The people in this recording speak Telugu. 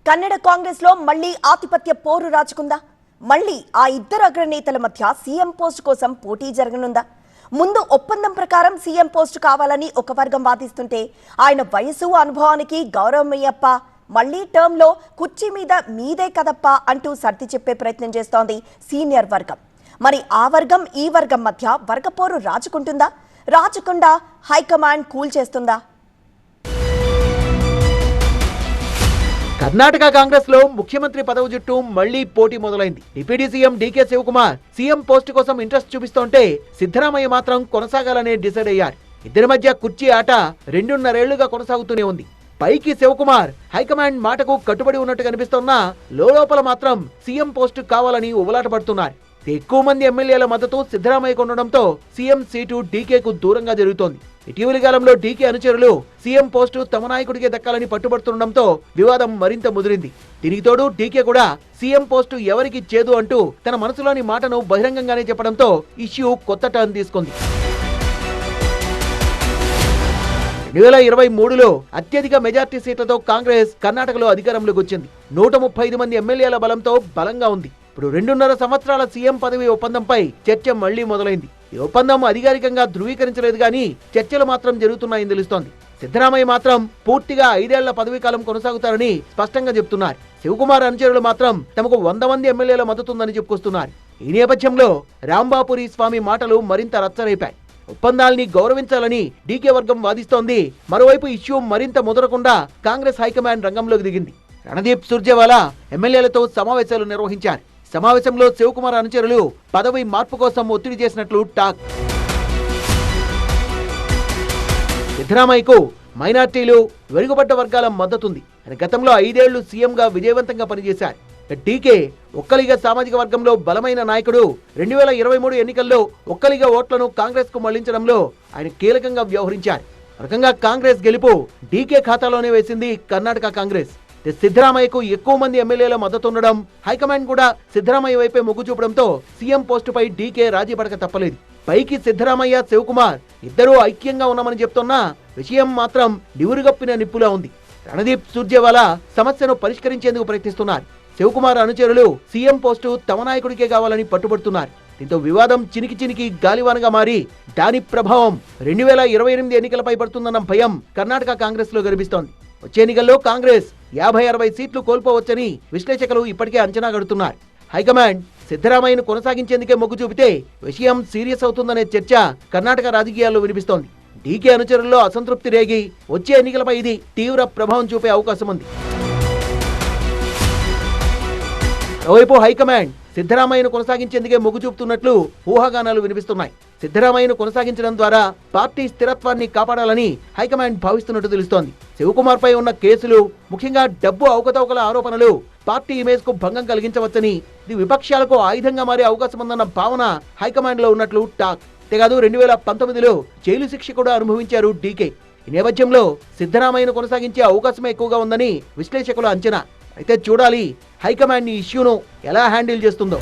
కన్నడ కాంగ్రెస్ లో మళ్లీ ఆధిపత్య పోరు రాజుకుందా? మళ్లీ ఆ ఇద్దరు అగ్రనేతల మధ్య సీఎం పోస్ట్ కోసం పోటీ జరగనుందా? ముందు ఒప్పందం ప్రకారం సీఎం పోస్ట్ కావాలని ఒక వర్గం వాదిస్తుంటే, ఆయన వయసు అనుభవానికి గౌరవమయ్యప్ప మళ్లీ టర్మ్ లో కుర్చీ మీద మీదే కదప్ప అంటూ సర్ది చెప్పే ప్రయత్నం చేస్తోంది సీనియర్ వర్గం. మరి ఆ వర్గం ఈ వర్గం మధ్య వర్గపోరు రాజుకుంటుందా? రాజుకుండా హైకమాండ్ కూల్ చేస్తుందా? కర్ణాటక కాంగ్రెస్ లో ముఖ్యమంత్రి పదవి చుట్టూ మళ్లీ పోటీ మొదలైంది. Deputy CM DK Shivakumar CM post కోసం ఇంట్రెస్ట్ చూపిస్తుంటే, సిద్ధరామయ్య మాత్రం కొనసాగాలనే డిసైడ్ అయ్యారు. ఇద్దరి మధ్య కుర్చీ ఆట 2.5 ఏళ్లుగా కొనసాగుతూనే ఉంది. పైకి శివకుమార్ హైకమాండ్ మాటకు కట్టుబడి ఉన్నట్టు కనిపిస్తున్నా, లోపల మాత్రం సీఎం పోస్ట్ కావాలని ఉబలాట పడుతున్నారు. ఎక్కువ మంది ఎమ్మెల్యేల మద్దతు సిద్ధరామయ్యకు ఉండడంతో సీఎం సీటు డీకేకు దూరంగా జరుగుతోంది. ఇటీవలి కాలంలో డీకే అనుచరులు సీఎం పోస్టు తమ నాయకుడికే దక్కాలని పట్టుబడుతుండడంతో వివాదం మరింత ముదిరింది. దీనికి తోడు డీకే కూడా సీఎం పోస్టు ఎవరికి చేదు అంటూ తన మనసులోని మాటను బహిరంగంగానే చెప్పడంతో ఇష్యూ కొత్త టర్న్ తీసుకుంది. 2023లో అత్యధిక మెజార్టీ సీట్లతో కాంగ్రెస్ కర్ణాటకలో అధికారంలోకి వచ్చింది. 135 మంది ఎమ్మెల్యేల బలంతో బలంగా ఉంది. ఇప్పుడు 2.5 సంవత్సరాల సీఎం పదవి ఒప్పందంపై చర్చ మళ్లీ మొదలైంది. ఈ ఒప్పందం అధికారికంగా ధృవీకరించలేదు గానీ చర్చలు మాత్రం జరుగుతున్నాయని తెలుస్తోంది. సిద్ధరామయ్య మాత్రం పూర్తిగా 5 ఏళ్ల పదవీ కాలం కొనసాగుతారని స్పష్టంగా చెబుతున్నారు. శివకుమార్ అనుచరులు మాత్రం తమకు 100 మంది ఎమ్మెల్యేల మద్దతుందని చెప్పుకొస్తున్నారు. ఈ నేపథ్యంలో రాంబాపురి స్వామి మాటలు మరింత రచ్చరేపాయి. ఒప్పందాల్ని గౌరవించాలని డీకే వర్గం వాదిస్తోంది. మరోవైపు ఇష్యూ మరింత ముదరకుండా కాంగ్రెస్ హైకమాండ్ రంగంలోకి దిగింది. రణదీప్ సుర్జేవాలా ఎమ్మెల్యేలతో సమావేశాలు నిర్వహించారు. సమావేశంలో శివకుమార్ అనుచరులు పదవి మార్పు కోసం ఒత్తిడి చేసినట్లు టాక్. సిద్ధరామయ్యకు మైనార్టీలు, వెనుకబడ్డ వర్గాల మద్దతుంది. ఆయన గతంలో 5 ఏళ్లు సీఎంగా విజయవంతంగా పనిచేశారు. డీకే ఒక్కలిగా సామాజిక వర్గంలో బలమైన నాయకుడు. 2023 ఎన్నికల్లో ఒక్కలిగా ఓట్లను కాంగ్రెస్ కు మళ్లించడంలో ఆయన కీలకంగా వ్యవహరించారు. రకంగా కాంగ్రెస్ గెలుపు డీకే ఖాతాలోనే వేసింది కర్ణాటక కాంగ్రెస్. సిద్ధరామయ్యకు ఎక్కువ మంది ఎమ్మెల్యేల మద్దతు ఉండడం, హైకమాండ్ కూడా సిద్ధరామయ్య వైపే మొగ్గు చూపడంతో సీఎం పోస్టుపై డీకే రాజీ పడక తప్పలేదు. పైకి సిద్ధరామయ్య, శివకుమార్ ఇద్దరూ ఐక్యంగా ఉన్నామని చెప్తున్నా విషయం మాత్రం నివురుగప్పిన నిప్పులా ఉంది. రణదీప్ సుర్జేవాలా సమస్యను పరిష్కరించేందుకు ప్రయత్నిస్తున్నారు. శివకుమార్ అనుచరులు సీఎం పోస్టు తమ నాయకుడికే కావాలని పట్టుబడుతున్నారు. దీంతో వివాదం చినికి గాలివానగా మారి దాని ప్రభావం 2028 ఎన్నికలపై పడుతుందన్న భయం కర్ణాటక కాంగ్రెస్ లో కనిపిస్తోంది. వచ్చే ఎన్నికల్లో కాంగ్రెస్ 50-60 సీట్లు కోల్పోవచ్చని విశ్లేషకులు ఇప్పటికే అంచనా కడుతున్నారు. హైకమాండ్ సిద్ధరామయ్యను కొనసాగించేందుకే మొగ్గు చూపితే విషయం సీరియస్ అవుతుందనే చర్చ కర్ణాటక రాజకీయాల్లో వినిపిస్తోంది. డీకే అనుచరుల్లో అసంతృప్తి రేగి వచ్చే ఎన్నికలపై ఇది తీవ్ర ప్రభావం చూపే అవకాశం ఉంది. ఓవైపు హైకమాండ్ సిద్ధరామయ్యను కొనసాగించేందుకే మొగ్గు చూపుతున్నట్లు ఊహాగానాలు వినిపిస్తున్నాయి. సిద్ధరామయ్యను కొనసాగించడం ద్వారా పార్టీ స్థిరత్వాన్ని కాపాడాలని హైకమాండ్ భావిస్తున్నట్టు తెలుస్తోంది. శివకుమార్ పై ఉన్న కేసులు, ముఖ్యంగా డబ్బు అవకతవకల ఆరోపణలు పార్టీ ఇమేజ్ కు భంగం కలిగించవచ్చని, ఇది విపక్షాలకు ఆయుధంగా మారే అవకాశం ఉందన్న భావన హైకమాండ్ లో ఉన్నట్లు టాక్. అంతేకాదు 2019లో జైలు శిక్ష కూడా అనుభవించారు డీకే. ఈ నేపథ్యంలో సిద్ధరామయ్యను కొనసాగించే అవకాశమే ఎక్కువగా ఉందని విశ్లేషకుల అంచనా. అయితే చూడాలి హైకమాండ్ ఈ ఇష్యూను ఎలా హ్యాండిల్ చేస్తుందో.